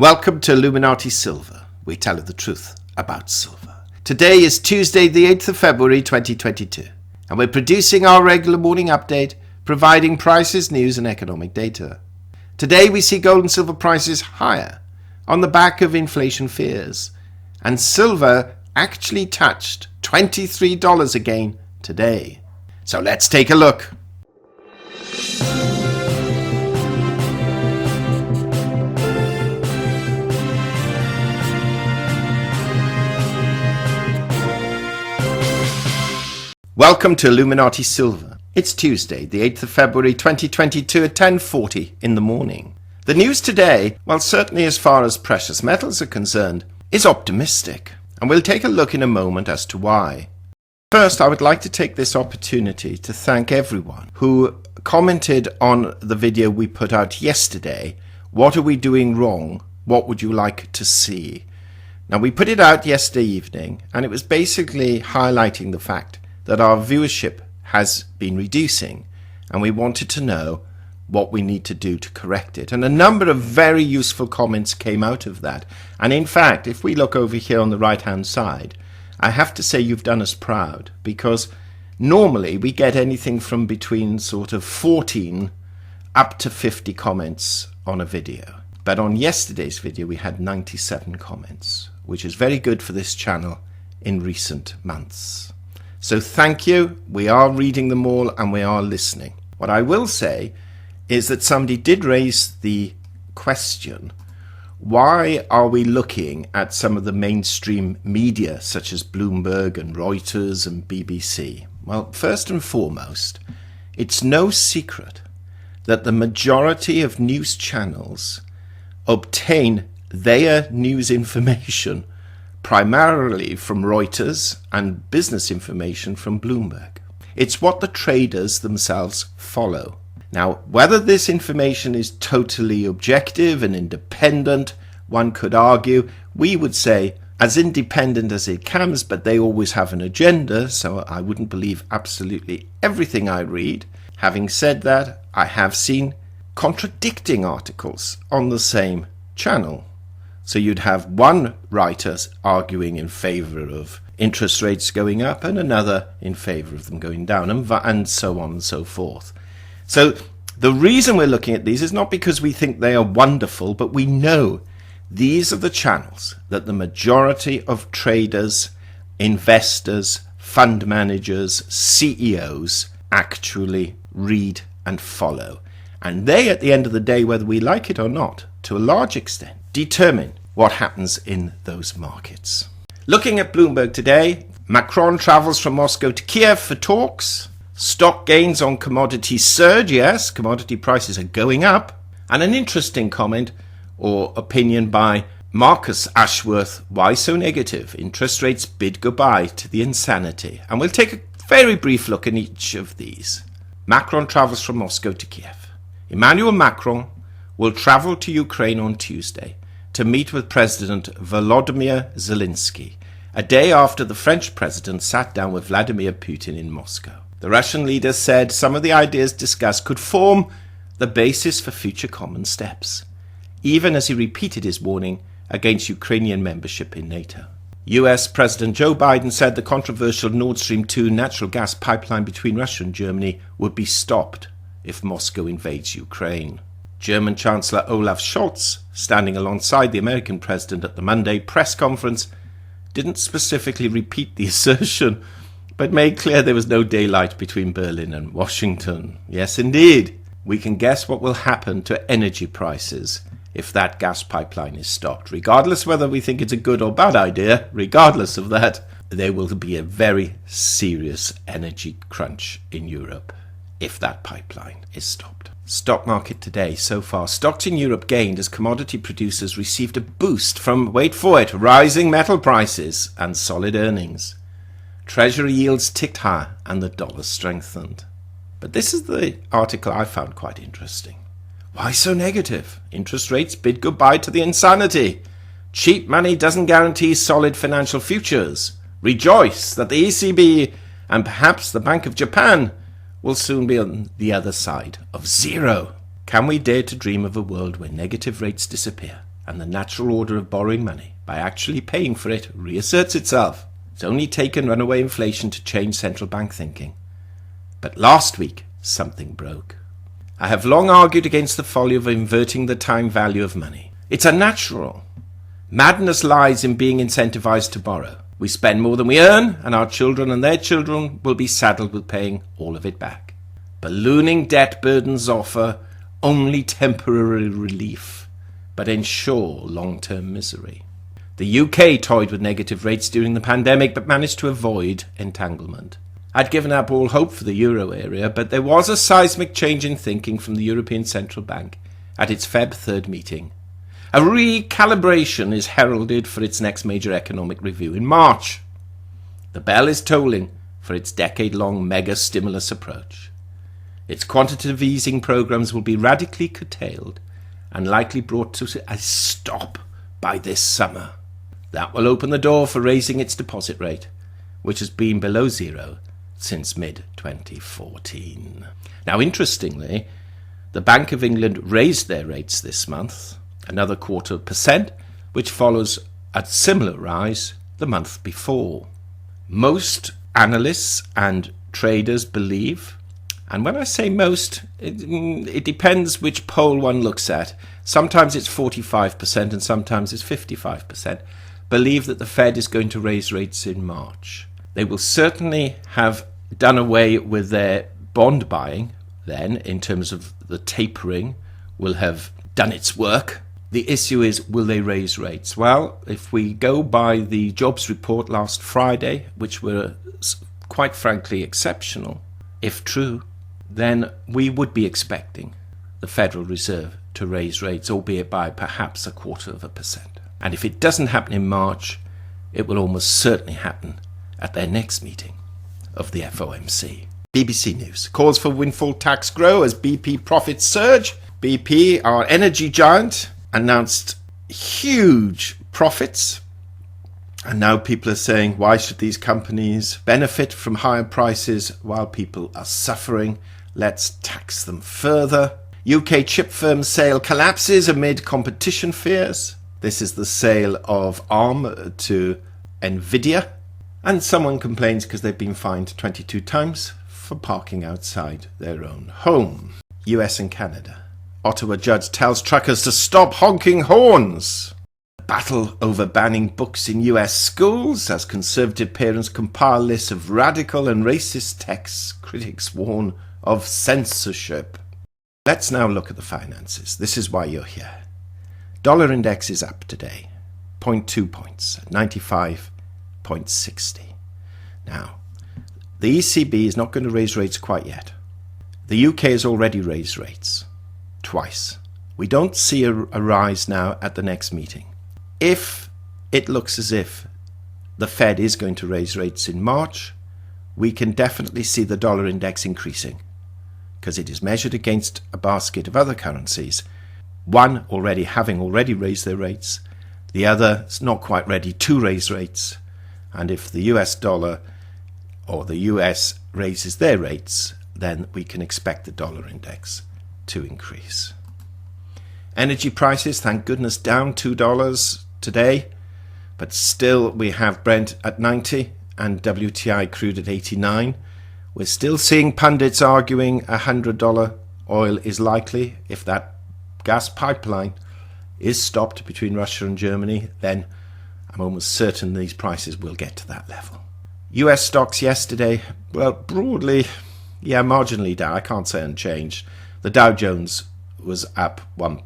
Welcome to Illuminati Silver. We tell you the truth about silver. Today is Tuesday, the 8th of February 2022, and we're producing our regular morning update, providing prices, news, and economic data. Today we see gold and silver prices higher on the back of inflation fears, and silver actually touched $23 again today. So let's take a look. Welcome to Illuminati Silver. It's Tuesday, the 8th of February 2022 at 10:40 in the morning. The news today, well certainly as far as precious metals are concerned, is optimistic, and we'll take a look in a moment as to why. First, I would like to take this opportunity to thank everyone who commented on the video we put out yesterday. What are we doing wrong? What would you like to see? Now, we put it out yesterday evening, and it was basically highlighting the fact that our viewership has been reducing, and we wanted to know what we need to do to correct it. And a number of very useful comments came out of that. And in fact, if we look over here on the right hand side, I have to say you've done us proud, because normally we get anything from between sort of 14 up to 50 comments on a video. But on yesterday's video we had 97 comments, which is very good for this channel in recent months. So thank you, we are reading them all and we are listening. What I will say is that somebody did raise the question, why are we looking at some of the mainstream media such as Bloomberg and Reuters and BBC? Well, first and foremost, it's no secret that the majority of news channels obtain their news information primarily from Reuters and business information from Bloomberg. It's what the traders themselves follow. Now, whether this information is totally objective and independent, one could argue. We would say as independent as it comes, but they always have an agenda, so I wouldn't believe absolutely everything I read. Having said that, I have seen contradicting articles on the same channel. So you'd have one writer arguing in favor of interest rates going up and another in favor of them going down, and so on and so forth. So the reason we're looking at these is not because we think they are wonderful, but we know these are the channels that the majority of traders, investors, fund managers, CEOs actually read and follow. And they, at the end of the day, whether we like it or not, to a large extent, determine what happens in those markets. Looking at Bloomberg today, Macron travels from Moscow to Kiev for talks. Stock gains on commodities surge. Yes, commodity prices are going up. And an interesting comment or opinion by Marcus Ashworth. Why so negative? Interest rates bid goodbye to the insanity. And we'll take a very brief look at each of these. Macron travels from Moscow to Kiev. Emmanuel Macron will travel to Ukraine on Tuesday to meet with President Volodymyr Zelensky, a day after the French president sat down with Vladimir Putin in Moscow. The Russian leader said some of the ideas discussed could form the basis for future common steps, even as he repeated his warning against Ukrainian membership in NATO. US President Joe Biden said the controversial Nord Stream 2 natural gas pipeline between Russia and Germany would be stopped if Moscow invades Ukraine. German Chancellor Olaf Scholz, standing alongside the American president at the Monday press conference, didn't specifically repeat the assertion, but made clear there was no daylight between Berlin and Washington. Yes, indeed, we can guess what will happen to energy prices if that gas pipeline is stopped. Regardless whether we think it's a good or bad idea, regardless of that, there will be a very serious energy crunch in Europe if that pipeline is stopped. Stock market today so far. Stocks in Europe gained as commodity producers received a boost from, wait for it, rising metal prices and solid earnings. Treasury yields ticked higher and the dollar strengthened. But this is the article I found quite interesting. Why so negative? Interest rates bid goodbye to the insanity. Cheap money doesn't guarantee solid financial futures. Rejoice that the ECB and perhaps the Bank of Japan will soon be on the other side of zero. Can we dare to dream of a world where negative rates disappear and the natural order of borrowing money by actually paying for it reasserts itself. It's only taken runaway inflation to change central bank thinking. But last week, something broke. I have long argued against the folly of inverting the time value of money. It's unnatural. Madness lies in being incentivized to borrow. We spend more than we earn, and our children and their children will be saddled with paying all of it back. Ballooning debt burdens offer only temporary relief, but ensure long-term misery. The UK toyed with negative rates during the pandemic, but managed to avoid entanglement. I'd given up all hope for the euro area, but there was a seismic change in thinking from the European Central Bank at its Feb 3rd meeting. A recalibration is heralded for its next major economic review in March. The bell is tolling for its decade-long mega-stimulus approach. Its quantitative easing programs will be radically curtailed and likely brought to a stop by this summer. That will open the door for raising its deposit rate, which has been below zero since mid-2014. Now, interestingly, the Bank of England raised their rates this month, another 0.25%, which follows a similar rise the month before. Most analysts and traders believe, and when I say most, it depends which poll one looks at. Sometimes it's 45% and sometimes it's 55%, believe that the Fed is going to raise rates in March. They will certainly have done away with their bond buying then, in terms of the tapering, will have done its work. The issue is, will they raise rates? Well, if we go by the jobs report last Friday, which were quite frankly exceptional, if true, then we would be expecting the Federal Reserve to raise rates, albeit by perhaps 0.25%. And if it doesn't happen in March, it will almost certainly happen at their next meeting of the FOMC. BBC News. Calls for windfall tax grow as BP profits surge. BP, our energy giant, announced huge profits. And now people are saying, why should these companies benefit from higher prices while people are suffering? Let's tax them further. UK chip firm sale collapses amid competition fears. This is the sale of ARM to Nvidia. And someone complains because they've been fined 22 times for parking outside their own home. US and Canada. Ottawa judge tells truckers to stop honking horns. Battle over banning books in US schools as conservative parents compile lists of radical and racist texts. Critics warn of censorship. Let's now look at the finances. This is why you're here. Dollar index is up today, 0.2 points, at 95.60. Now, the ECB is not going to raise rates quite yet. The UK has already raised rates twice. We don't see a rise now at the next meeting. If it looks as if the Fed is going to raise rates in March, we can definitely see the dollar index increasing because it is measured against a basket of other currencies. One having already raised their rates, the other is not quite ready to raise rates. And if the US dollar or the US raises their rates, then we can expect the dollar index to increase. Energy prices, thank goodness, down $2 today, but still we have Brent at 90 and WTI crude at 89. We're still seeing pundits arguing $100 oil is likely. If that gas pipeline is stopped between Russia and Germany, then I'm almost certain these prices will get to that level. US stocks yesterday, well, broadly, marginally down. I can't say unchanged. The Dow Jones was up 1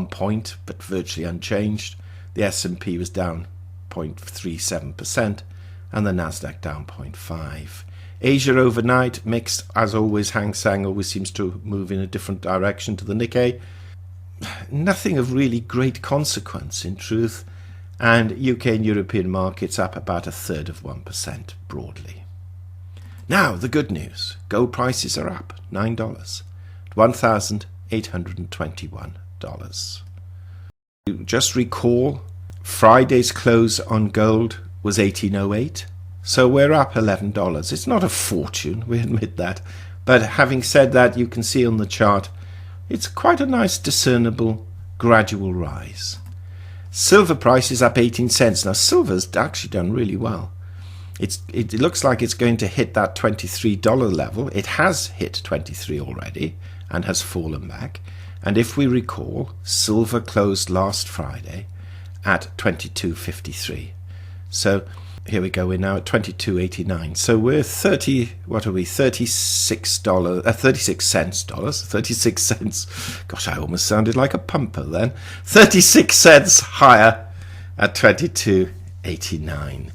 point, but virtually unchanged. The S&P was down 0.37%, and the Nasdaq down 0.5%. Asia overnight, mixed as always. Hang Seng always seems to move in a different direction to the Nikkei. Nothing of really great consequence, in truth. And UK and European markets up about 1/3% broadly. Now, the good news. Gold prices are up $9, $1,821. Just recall, Friday's close on gold was $18.08. So we're up $11. It's not a fortune, we admit that. But having said that, you can see on the chart, it's quite a nice discernible gradual rise. Silver price is up 18 cents. Now, silver's actually done really well. It looks like it's going to hit that $23 level. It has hit 23 already and has fallen back. And if we recall, silver closed last Friday at 22.53. So here we go, we're now at 22.89. So we're 36 cents. Gosh, I almost sounded like a pumper then. 36 cents higher at 22.89.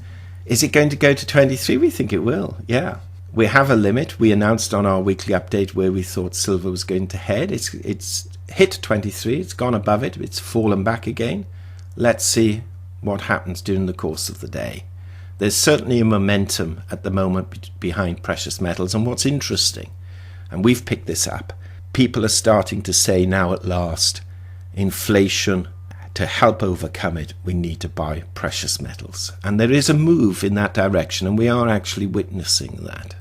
Is it going to go to 23? We think it will, yeah. We have a limit. We announced on our weekly update where we thought silver was going to head. It's hit 23, it's gone above it, it's fallen back again. Let's see what happens during the course of the day. There's certainly a momentum at the moment behind precious metals, and what's interesting, and we've picked this up, people are starting to say now at last, inflation, to help overcome it, we need to buy precious metals. And there is a move in that direction, and we are actually witnessing that.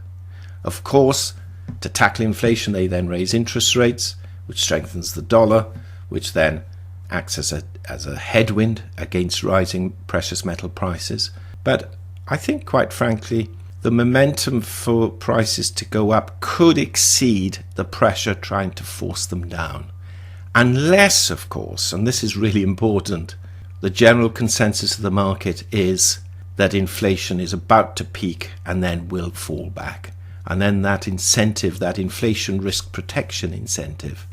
Of course, to tackle inflation, they then raise interest rates, which strengthens the dollar, which then acts as a headwind against rising precious metal prices. But I think, quite frankly, the momentum for prices to go up could exceed the pressure trying to force them down. Unless, of course, and this is really important, the general consensus of the market is that inflation is about to peak and then will fall back. And then that incentive, that inflation risk protection incentive,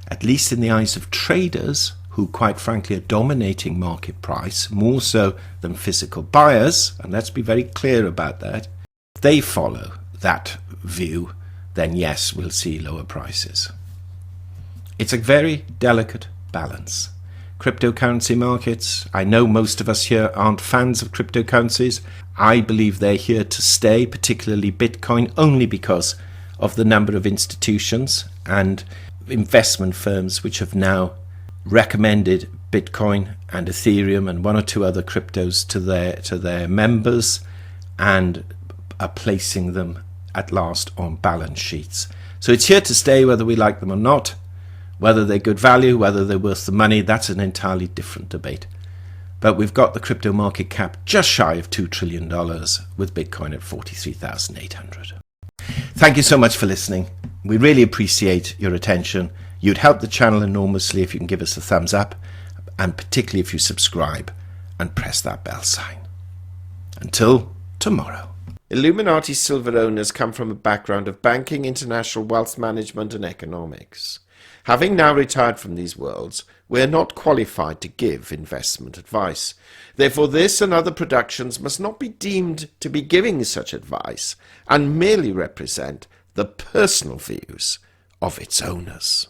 at least in the eyes of traders, who quite frankly are dominating market price more so than physical buyers, and let's be very clear about that, if they follow that view, then yes, we'll see lower prices. It's a very delicate balance. Cryptocurrency markets, I know most of us here aren't fans of cryptocurrencies. I believe they're here to stay, particularly Bitcoin, only because of the number of institutions and investment firms which have now recommended Bitcoin and Ethereum and one or two other cryptos to their members and are placing them at last on balance sheets. So it's here to stay whether we like them or not. Whether they're good value, whether they're worth the money, that's an entirely different debate. But we've got the crypto market cap just shy of $2 trillion with Bitcoin at 43,800. Thank you so much for listening. We really appreciate your attention. You'd help the channel enormously if you can give us a thumbs up, and particularly if you subscribe and press that bell sign. Until tomorrow. Illuminati Silver owners come from a background of banking, international wealth management and economics. Having now retired from these worlds, we are not qualified to give investment advice. Therefore, this and other productions must not be deemed to be giving such advice and merely represent the personal views of its owners.